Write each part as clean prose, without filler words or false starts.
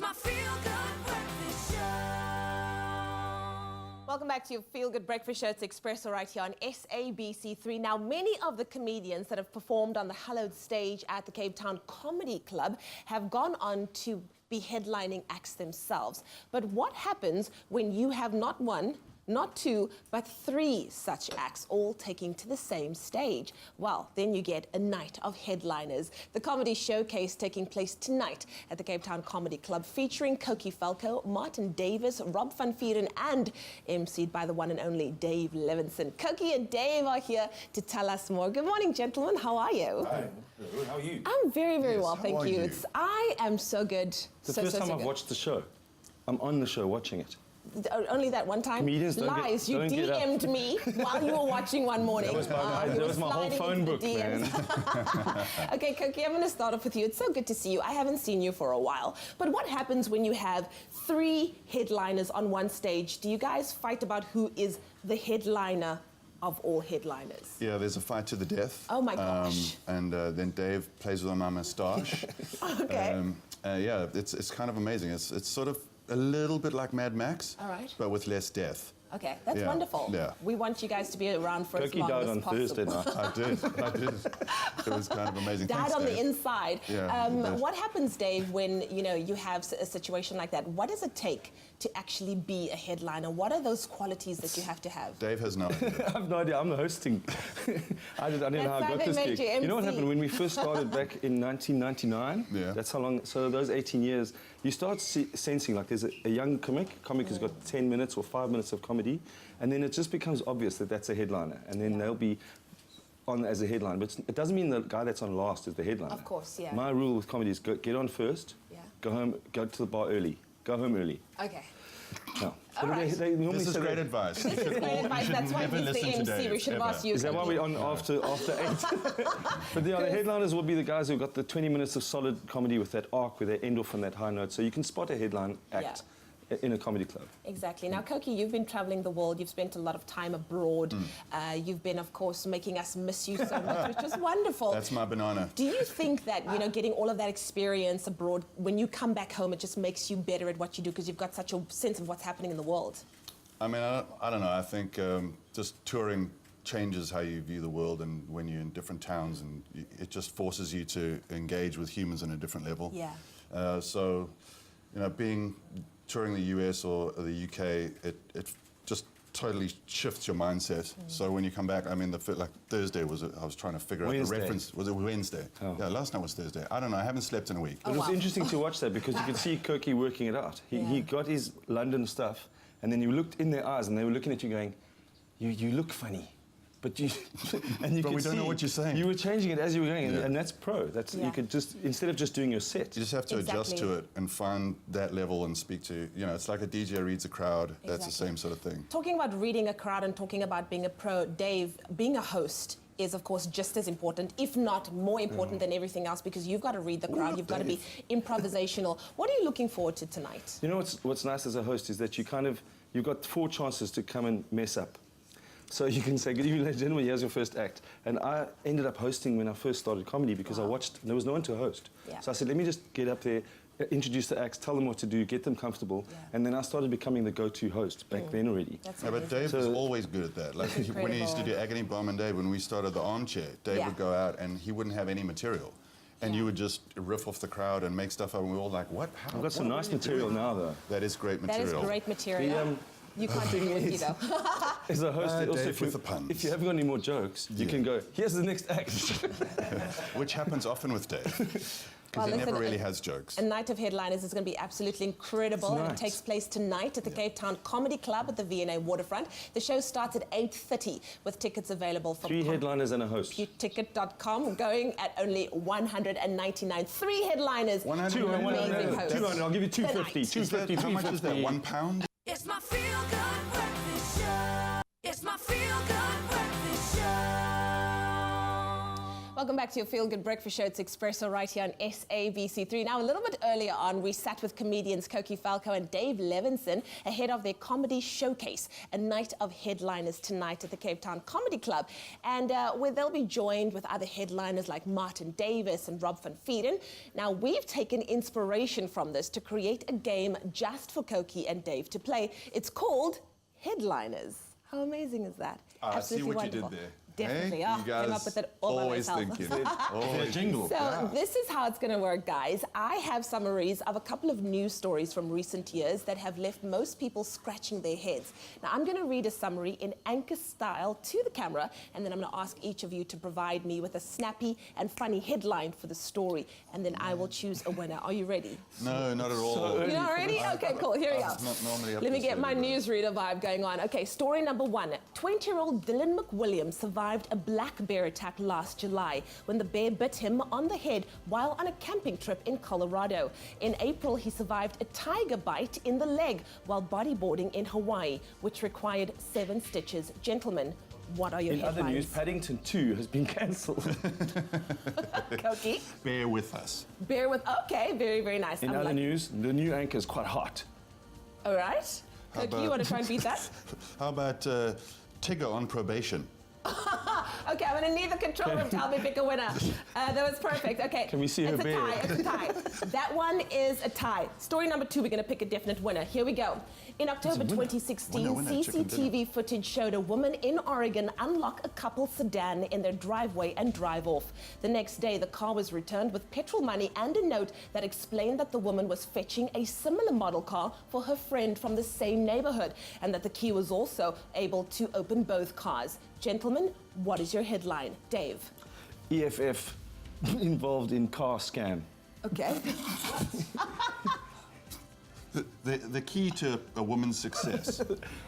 my feel-good breakfast show. Welcome back to your Feel Good Breakfast Show. It's Expresso right here on SABC3. Now, many of the comedians that have performed on the hallowed stage at the Cape Town Comedy Club have gone on to be headlining acts themselves. But what happens when you have not one, not two, but three such acts all taking to the same stage? Well, then you get a night of headliners. The comedy showcase taking place tonight at the Cape Town Comedy Club, featuring Cokey Falkow, Martin Davis, Rob van Vuuren, and MC'ed by the one and only Dave Levinsohn. Cokey and Dave are here to tell us more. Good morning, gentlemen. How are you? Hi. Hello. How are you? I'm very, very well, how thank are you. you? I am so good. The first time I've watched the show. I'm on the show watching it. Only that one time? Comedians don't Lies. get- You don't get up. DM'd me while you were watching one morning. That was my, You that were was my whole sliding phone into book, the man. DMs. Okay, Cokey, I'm going to start off with you. It's so good to see you. I haven't seen you for a while. But what happens when you have three headliners on one stage? Do you guys fight about who is the headliner of all headliners? Yeah, there's a fight to the death. Oh my gosh. And then Dave plays with my moustache. Okay. Yeah, it's kind of amazing. It's sort of a little bit like Mad Max, All right. but with less death. Okay, that's Yeah, wonderful. yeah. We want you guys to be around for as Cokey long died as on possible. Thursday night. I did. It was kind of amazing. Died Thanks, on the Dave. inside. Yeah, you bet. What happens, Dave, when you have a situation like that? What does it take to actually be a headliner? What are those qualities that you have to have? Dave has no idea. I have no idea. I'm the hosting. I didn't know how I That's got why this they made gig. you You know what MC. happened when we first started back in 1999? Yeah. That's how long. So those 18 years, you start sensing like there's a young comic has got 10 minutes or 5 minutes of comedy, and then it just becomes obvious that that's a headliner, and then they'll be on as a headline. But it doesn't mean the guy that's on last is the headliner. Of course, yeah. My rule with comedy is get on first, Yeah. go home, go to the bar early, go home early. Okay. No. All right. They normally This is say great that- advice. This is great advice. That's why never he's the listen to MC. Dave, We should have ever. asked you. Is that why Cokey. we're on after 8? But the headliners will be the guys who've got the 20 minutes of solid comedy with that arc, where they end off on that high note. So you can spot a headline act in a comedy club. Exactly. Now, Cokey, you've been traveling the world. You've spent a lot of time abroad. You've been, of course, making us miss you so much, which is wonderful. That's my banana. Do you think that, getting all of that experience abroad, when you come back home, it just makes you better at what you do because you've got such a sense of what's happening in the world? I mean, I don't know. I think just touring changes how you view the world, and when you're in different towns, and it just forces you to engage with humans on a different level. Yeah. So, touring the US or the UK, it just totally shifts your mindset. So when you come back, I mean, like Thursday I was trying to figure out Wednesday. the reference. Was it Wednesday? Oh. Yeah, last night was Thursday. I don't know. I haven't slept in a week. But it was wow. interesting to watch that because you could see Cokey working it out. He got his London stuff, and then you looked in their eyes, and they were looking at you going, you look funny. But you, and you But could we don't know see what you're saying. You were changing it as you were going, Yeah. and that's pro. That's you could just, instead of just doing your set. You just have to adjust Exactly. to it and find that level and speak to, it's like a DJ reads a crowd. That's the Exactly. same sort of thing. Talking about reading a crowd and talking about being a pro, Dave, being a host is, of course, just as important, if not more important than everything else, because you've got to read the crowd, you've got to be improvisational. What are you looking forward to tonight? You know what's nice as a host is that you've got 4 chances to come and mess up. So you can say, good evening, ladies and gentlemen, here's your first act. And I ended up hosting when I first started comedy because I watched, there was no one to host. Yeah. So I said, let me just get up there, introduce the acts, tell them what to do, get them comfortable. Yeah. And then I started becoming the go-to host back then already. That's Yeah, but amazing. Dave was always good at that. Like when he used to do incredible. Agony Bomb and Dave, when we started the Armchair, Dave Yeah. would go out and he wouldn't have any material. And you would just riff off the crowd and make stuff up, and we were all like, what? How? I've got some what nice are you material doing? now, though. That is great That is material. great material. You can't do it, is- though. As a host, also, Dave with the puns. if you haven't got any more jokes, you can go, here's the next act. Which happens often with Dave. Because he listen, never really has jokes. A night of headliners is going to be absolutely incredible. It's And it nice. takes place tonight at the Cape Town Comedy Club at the V&A Waterfront. The show starts at 8:30 with tickets available from 3 headliners and a host. computicket.com, going at only $199. 3 headliners. 100. Amazing host. 200, I'll give you 250, Tonight. 250, How much is that? 350. £1? It's my feel-good breakfast show. It's my feel-good breakfast show. Welcome back to your Feel Good Breakfast Show. It's Expresso right here on SABC3. Now, a little bit earlier on, we sat with comedians Cokey Falkow and Dave Levinsohn ahead of their comedy showcase, a night of headliners tonight at the Cape Town Comedy Club. And where they'll be joined with other headliners like Martin Davis and Rob van Vuuren. Now, we've taken inspiration from this to create a game just for Cokey and Dave to play. It's called Headliners. How amazing is that? I see what you did there. Definitely. Hey, Oh, you came guys up with it all by always myself. thinking. Always jingle. So this is how it's going to work, guys. I have summaries of a couple of news stories from recent years that have left most people scratching their heads. Now, I'm going to read a summary in anchor style to the camera, and then I'm going to ask each of you to provide me with a snappy and funny headline for the story, and then I will choose a winner. Are you ready? No, not at all. You're not ready? Okay, cool. Here we go. I'm not normally up Let me this get my early, but- newsreader vibe going on. Okay, story number one. 20-year-old Dylan McWilliams survived a black bear attack last July when the bear bit him on the head while on a camping trip in Colorado. In April, he survived a tiger bite in the leg while bodyboarding in Hawaii, which required 7 stitches. Gentlemen, what are your In headlines? other news, Paddington 2 has been cancelled. Cokey? Bear with us. Bear with... Okay, very, very nice. In I'm other like- news, the new anchor is quite hot. All right. Cokey, about- you want to try and beat that? How about Tigger on probation? Okay, I'm going to need the controller to help me pick a winner. That was perfect. Okay. Can we see her It's a bear? tie. It's a tie. That one is a tie. Story number 2, we're going to pick a definite winner. Here we go. In October 2016, Winner, chicken CCTV footage showed a woman in Oregon unlock a couple's sedan in their driveway and drive off. The next day, the car was returned with petrol money and a note that explained that the woman was fetching a similar model car for her friend from the same neighborhood, and that the key was also able to open both cars. Gentlemen, what is your headline? Dave. EFF involved in car scam. Okay. The key to a woman's success.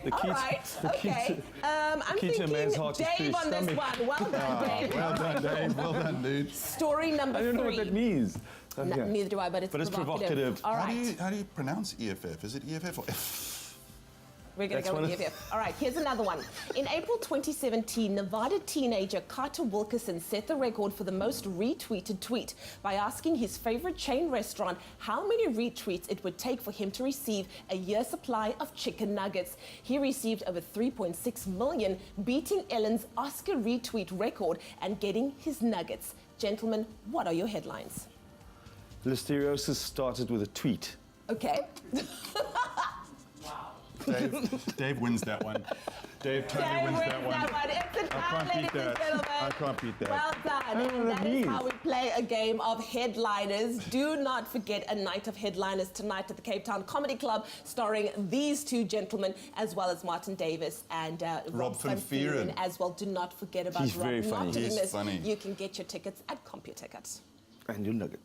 The All key right. the key Okay. I'm key to a thinking man's heart is through Dave his on this stomach. one. Well done, Dave. Well done, Dave. Well done, dude. Story number I don't know 3. what that means. Okay. Neither do I, but it's provocative. All How right. do you pronounce EFF? Is it EFF or F? We're going to That's go one with of- EFF. All right, here's another one. In April 2017, Nevada teenager Carter Wilkerson set the record for the most retweeted tweet by asking his favorite chain restaurant how many retweets it would take for him to receive a year's supply of chicken nuggets. He received over 3.6 million, beating Ellen's Oscar retweet record and getting his nuggets. Gentlemen, what are your headlines? Listeriosis started with a tweet. Okay. Dave wins that one. Dave totally wins that one. It's a tie, can't ladies beat and that. gentlemen. I can't beat that. Well done. know what And that that is means. how we play a game of headliners. Do not forget a night of headliners tonight at the Cape Town Comedy Club, starring these 2 gentlemen, as well as Martin Davis and Rob van Vuuren. as well. Do not forget about He's Rob. very Not funny. doing He's this. funny. You can get your tickets at CompuTicket. And your nugget.